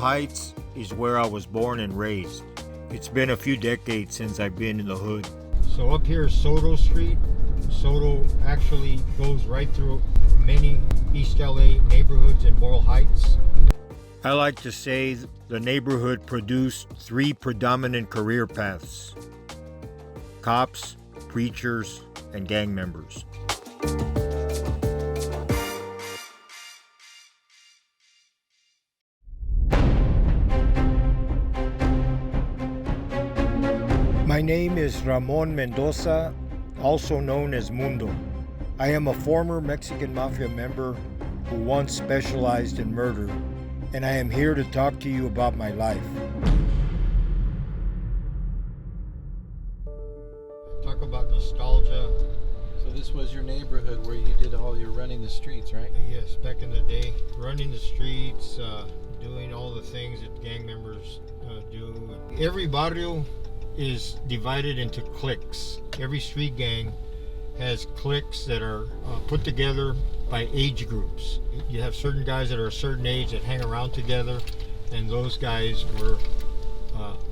Heights is where I was born and raised. It's been a few decades since I've been in the hood. So up here is Soto Street. Soto actually goes right through many East LA neighborhoods in Boyle Heights. I like to say the neighborhood produced three predominant career paths: cops, preachers, and gang members. My name is Ramon Mendoza, also known as Mundo. I am a former Mexican Mafia member who once specialized in murder, and I am here to talk to you about my life. Talk about nostalgia. So this was your neighborhood where you did all your running the streets, right? Yes, back in the day, running the streets, doing all the things that gang members do. Every barrio is divided into cliques. Every street gang has cliques that are put together by age groups. You have certain guys that are a certain age that hang around together, and those guys were,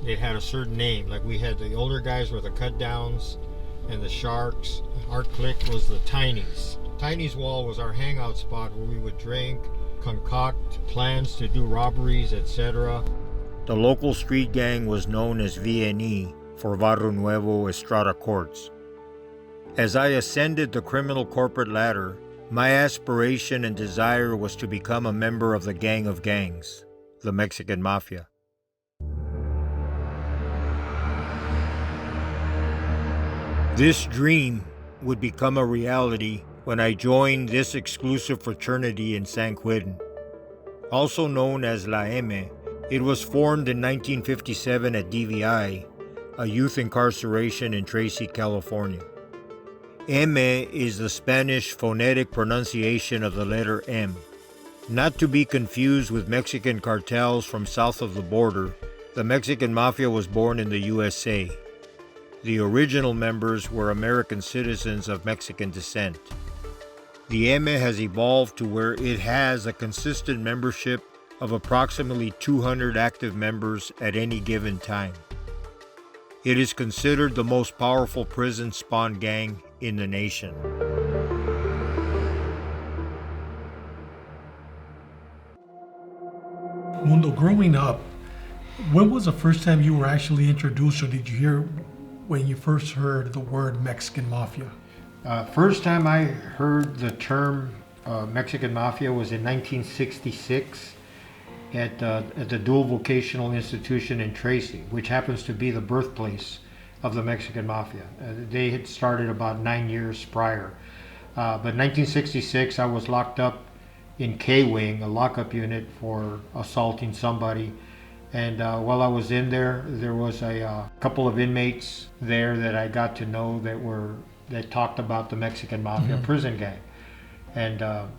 they had a certain name. Like we had the older guys were the cut downs and the sharks. Our clique was the Tinies. Tinies Wall was our hangout spot where we would drink, concoct plans to do robberies, etc. The local street gang was known as VNE, for Barrio Nuevo Estrada Courts. As I ascended the criminal corporate ladder, my aspiration and desire was to become a member of the Gang of Gangs, the Mexican Mafia. This dream would become a reality when I joined this exclusive fraternity in San Quentin. Also known as La M, it was formed in 1957 at DVI, a youth incarceration in Tracy, California. M is the Spanish phonetic pronunciation of the letter M. Not to be confused with Mexican cartels from south of the border, the Mexican Mafia was born in the USA. The original members were American citizens of Mexican descent. The M has evolved to where it has a consistent membership of approximately 200 active members at any given time. It is considered the most powerful prison spawn gang in the nation. Mundo, growing up, when was the first time you were actually introduced, or did you hear when you first heard the word Mexican Mafia? First time I heard the term Mexican Mafia was in 1966 at the Dual Vocational Institution in Tracy, which happens to be the birthplace of the Mexican Mafia. They had started about 9 years prior. But 1966, I was locked up in K-Wing, a lockup unit for assaulting somebody. And while I was in there, there was a couple of inmates there that I got to know that talked about the Mexican Mafia prison gang. And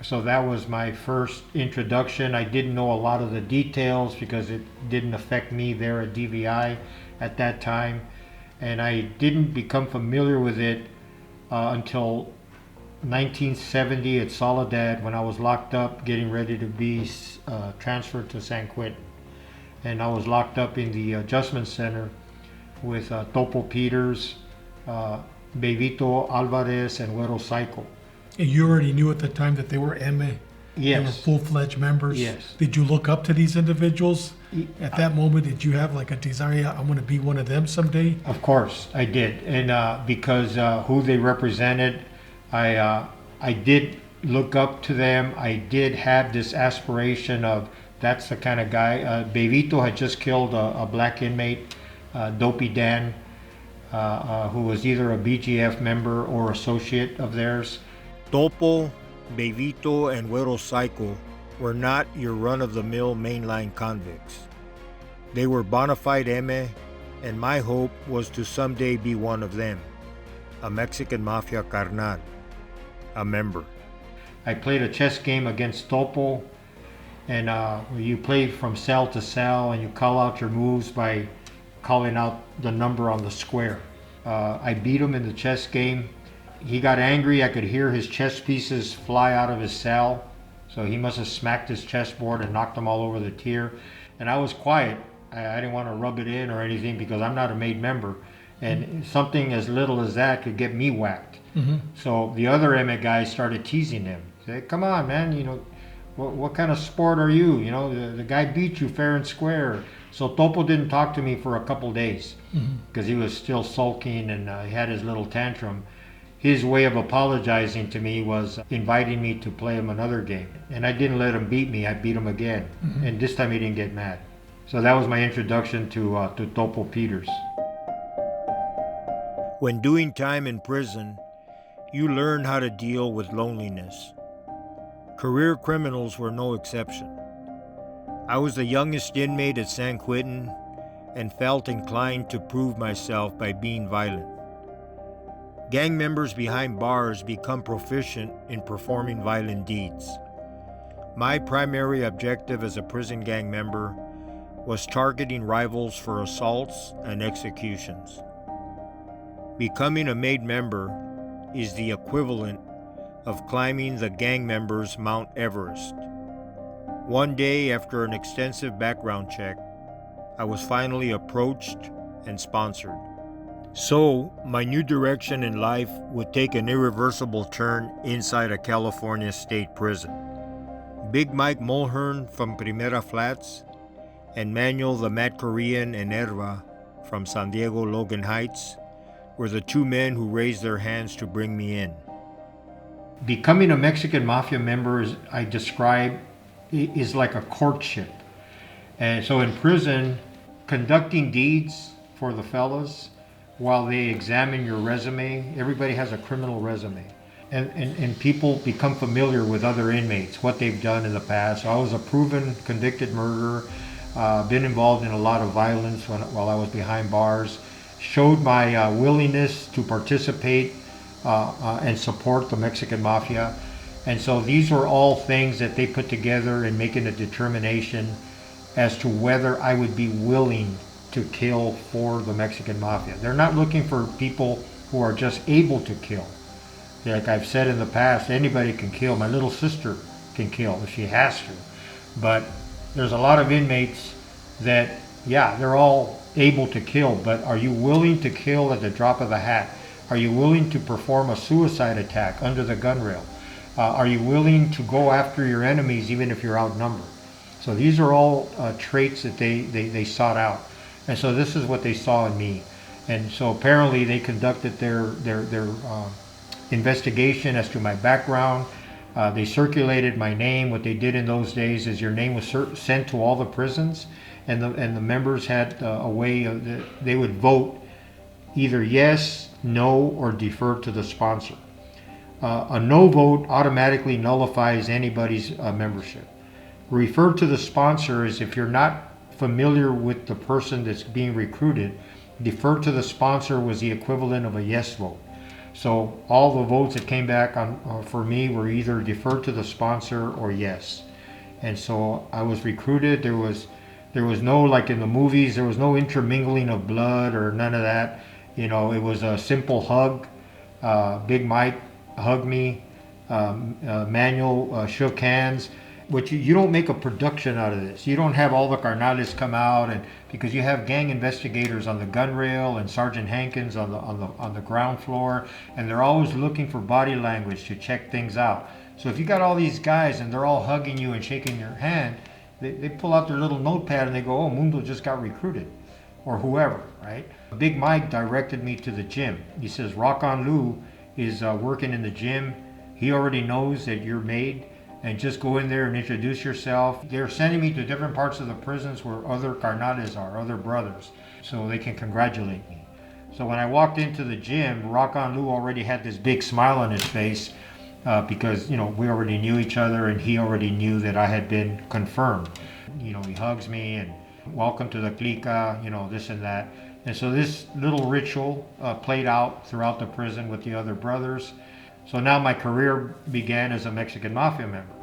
so that was my first introduction. I didn't know a lot of the details because it didn't affect me there at DVI at that time. And I didn't become familiar with it until 1970 at Soledad, when I was locked up getting ready to be transferred to San Quentin. And I was locked up in the adjustment center with Topo Peters, Bebito Alvarez, and Güero Psycho. And you already knew at the time that they were MA? Yes. They were full-fledged members? Yes. Did you look up to these individuals? At that moment, did you have like a desire, I'm going to be one of them someday? Of course, I did. And because who they represented, I did look up to them. I did have this aspiration of, that's the kind of guy. Bebito had just killed a black inmate, Dopey Dan, who was either a BGF member or associate of theirs. Topo, Bebito, and Güero Psycho were not your run-of-the-mill mainline convicts. They were bona fide M, and my hope was to someday be one of them, a Mexican Mafia carnal, a member. I played a chess game against Topo, and you play from cell to cell, and you call out your moves by calling out the number on the square. I beat him in the chess game. He got angry. I could hear his chess pieces fly out of his cell, So he must have smacked his chessboard and knocked them all over the tier. And I was quiet. I didn't want to rub it in or anything because I'm not a made member. And something as little as that could get me whacked. So the other Emmett guys started teasing him. Say, come on, man, what kind of sport are you? The guy beat you fair and square. So Topo didn't talk to me for a couple days because he was still sulking and he had his little tantrum. His way of apologizing to me was inviting me to play him another game. And I didn't let him beat me, I beat him again. And this time he didn't get mad. So that was my introduction to Topo Peters. When doing time in prison, you learn how to deal with loneliness. Career criminals were no exception. I was the youngest inmate at San Quentin and felt inclined to prove myself by being violent. Gang members behind bars become proficient in performing violent deeds. My primary objective as a prison gang member was targeting rivals for assaults and executions. Becoming a made member is the equivalent of climbing the gang members' Mount Everest. One day, after an extensive background check, I was finally approached and sponsored. So, my new direction in life would take an irreversible turn inside a California state prison. Big Mike Mulhern from Primera Flats and Manuel the Mad Korean and Erva from San Diego Logan Heights were the two men who raised their hands to bring me in. Becoming a Mexican Mafia member, I describe, is like a courtship. And so in prison, conducting deeds for the fellas while they examine your resume, everybody has a criminal resume. And people become familiar with other inmates, what they've done in the past. So I was a proven convicted murderer, been involved in a lot of violence while I was behind bars, showed my willingness to participate and support the Mexican Mafia. And so these were all things that they put together in making a determination as to whether I would be willing to kill for the Mexican Mafia. They're not looking for people who are just able to kill. Like I've said in the past, anybody can kill. My little sister can kill if she has to. But there's a lot of inmates that, yeah, they're all able to kill, but are you willing to kill at the drop of the hat? Are you willing to perform a suicide attack under the gun rail? Are you willing to go after your enemies even if you're outnumbered? So these are all traits that they sought out. And so this is what they saw in me. And so apparently they conducted their investigation as to my background. They circulated my name. What they did in those days is your name was sent to all the prisons, and the members had a way of they would vote either yes, no, or defer to the sponsor. A no vote automatically nullifies anybody's membership. Refer to the sponsor is if you're not familiar with the person that's being recruited, defer to the sponsor was the equivalent of a yes vote. So all the votes that came back on for me were either defer to the sponsor or yes. And so I was recruited. There was no, like in the movies, there was no intermingling of blood or none of that. It was a simple hug. Big Mike hugged me. Manuel shook hands. But you don't make a production out of this. You don't have all the carnales come out, and because you have gang investigators on the gun rail and Sergeant Hankins on the ground floor, and they're always looking for body language to check things out. So if you got all these guys and they're all hugging you and shaking your hand, they pull out their little notepad and they go, "Oh, Mundo just got recruited," or whoever, right? Big Mike directed me to the gym. He says, "Rock on Lou is working in the gym. He already knows that you're made. And just go in there and introduce yourself." They're sending me to different parts of the prisons where other carnales are, other brothers, so they can congratulate me. So when I walked into the gym, Rock on Lou already had this big smile on his face because, we already knew each other and he already knew that I had been confirmed. He hugs me and welcome to the clica, this and that. And so this little ritual played out throughout the prison with the other brothers. So now my career began as a Mexican Mafia member.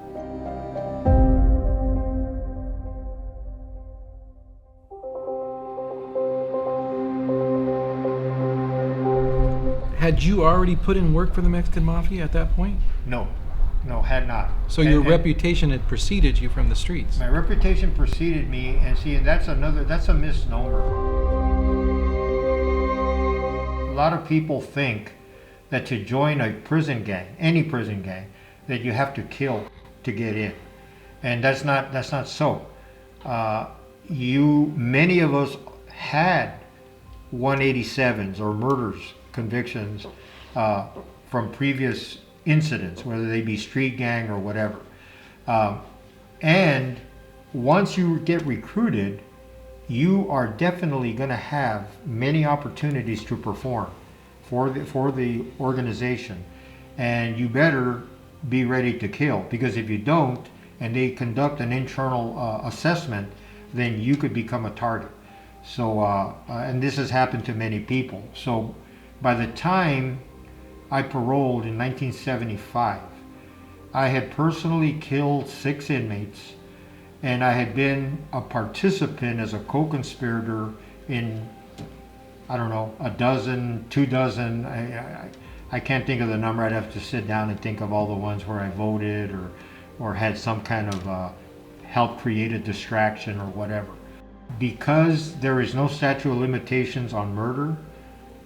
Had you already put in work for the Mexican Mafia at that point? No, No, had not. So your And reputation had preceded you from the streets. my reputation preceded me, and see, that's a misnomer. A lot of people think that to join a prison gang, any prison gang, that you have to kill to get in, and that's not so. Many of us had 187s or murders convictions from previous incidents, whether they be street gang or whatever. And once you get recruited, you are definitely going to have many opportunities to perform for the organization, and you better be ready to kill, because if you don't, and they conduct an internal assessment, then you could become a target. So, and this has happened to many people. So, by the time I paroled in 1975, I had personally killed 6 inmates, and I had been a participant as a co-conspirator in, I don't know, a dozen, 2 dozen. I can't think of the number. I'd have to sit down and think of all the ones where I voted or had some kind of help create a distraction or whatever. Because there is no statute of limitations on murder,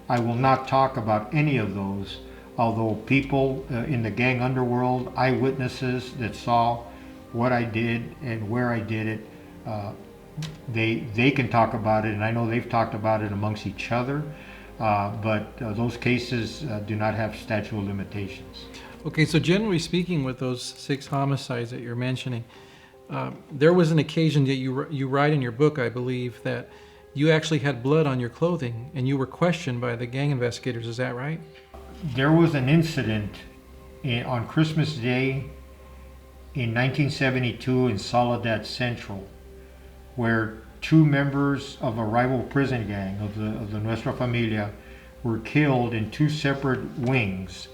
I will not talk about any of those, although people in the gang underworld, eyewitnesses that saw what I did and where I did it, they can talk about it, and I know they've talked about it amongst each other, but those cases do not have statute of limitations. Okay, so generally speaking, with those 6 homicides that you're mentioning, there was an occasion that you write in your book, I believe, that you actually had blood on your clothing and you were questioned by the gang investigators. Is that right? There was an incident on Christmas Day in 1972 in Soledad Central, where 2 members of a rival prison gang of the Nuestra Familia were killed in 2 separate wings.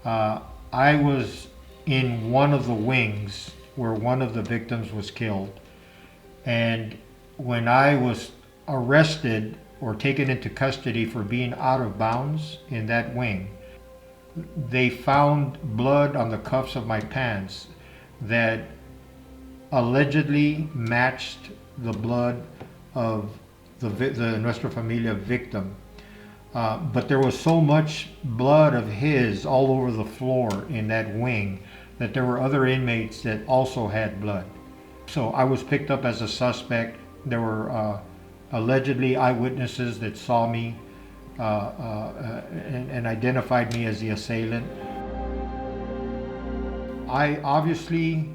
I was in one of the wings where one of the victims was killed, and when I was arrested or taken into custody for being out of bounds in that wing, they found blood on the cuffs of my pants that allegedly matched the blood of the Nuestra Familia victim. But there was so much blood of his all over the floor in that wing that there were other inmates that also had blood. So I was picked up as a suspect. There were allegedly eyewitnesses that saw me and identified me as the assailant. I obviously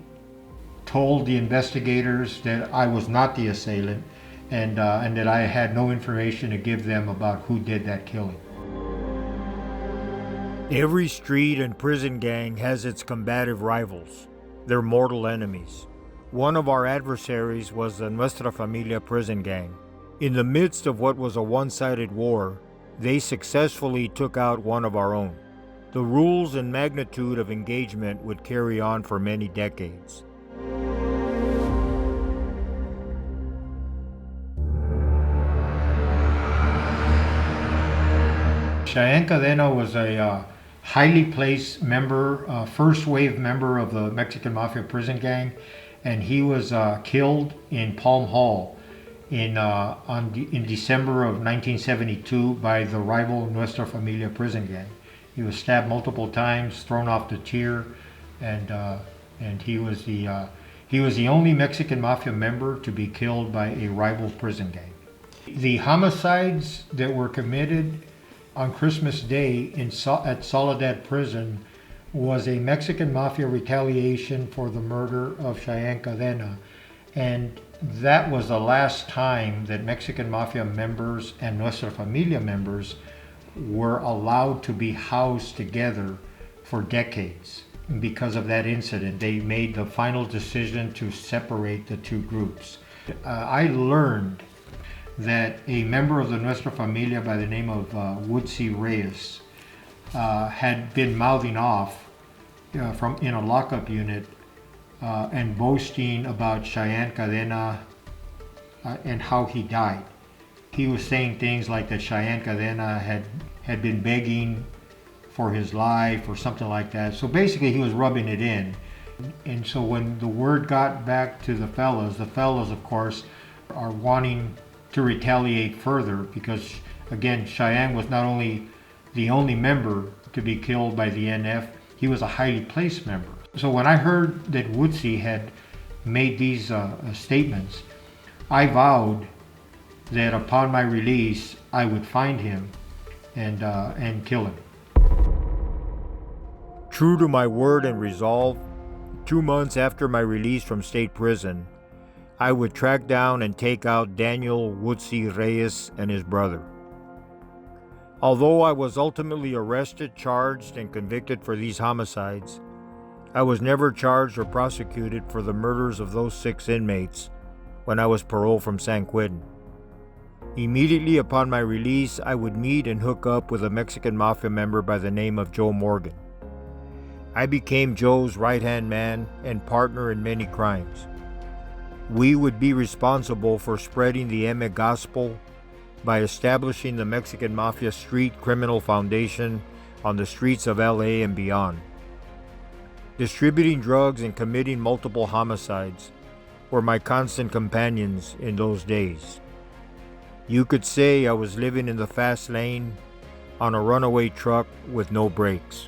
told the investigators that I was not the assailant, and that I had no information to give them about who did that killing. Every street and prison gang has its combative rivals, their mortal enemies. One of our adversaries was the Nuestra Familia prison gang. In the midst of what was a one-sided war, they successfully took out one of our own. The rules and magnitude of engagement would carry on for many decades. Cheyenne Cadena was a highly placed member, first wave member of the Mexican Mafia prison gang, and he was killed in Palm Hall in December of 1972 by the rival Nuestra Familia prison gang. He was stabbed multiple times, thrown off the tier, and he was the only Mexican Mafia member to be killed by a rival prison gang. The homicides that were committed on Christmas Day at Soledad Prison was a Mexican Mafia retaliation for the murder of Cheyenne Cadena, and that was the last time that Mexican Mafia members and Nuestra Familia members were allowed to be housed together for decades. Because of that incident, they made the final decision to separate the 2 groups. I learned that a member of the Nuestra Familia by the name of Woodsy Reyes had been mouthing off from in a lockup unit and boasting about Cheyenne Cadena and how he died. He was saying things like that Cheyenne Cadena had been begging for his life or something like that. So basically he was rubbing it in. And so when the word got back to the fellas of course are wanting to retaliate further because again, Cheyenne was not only the only member to be killed by the NF, he was a highly placed member. So when I heard that Woodsy had made these statements, I vowed that upon my release, I would find him and kill him. True to my word and resolve, 2 months after my release from state prison, I would track down and take out Daniel Woodsy Reyes and his brother. Although I was ultimately arrested, charged, and convicted for these homicides, I was never charged or prosecuted for the murders of those 6 inmates when I was paroled from San Quentin. Immediately upon my release, I would meet and hook up with a Mexican Mafia member by the name of Joe Morgan. I became Joe's right-hand man and partner in many crimes. We would be responsible for spreading the M gospel by establishing the Mexican Mafia Street Criminal Foundation on the streets of LA and beyond. Distributing drugs and committing multiple homicides were my constant companions in those days. You could say I was living in the fast lane on a runaway truck with no brakes.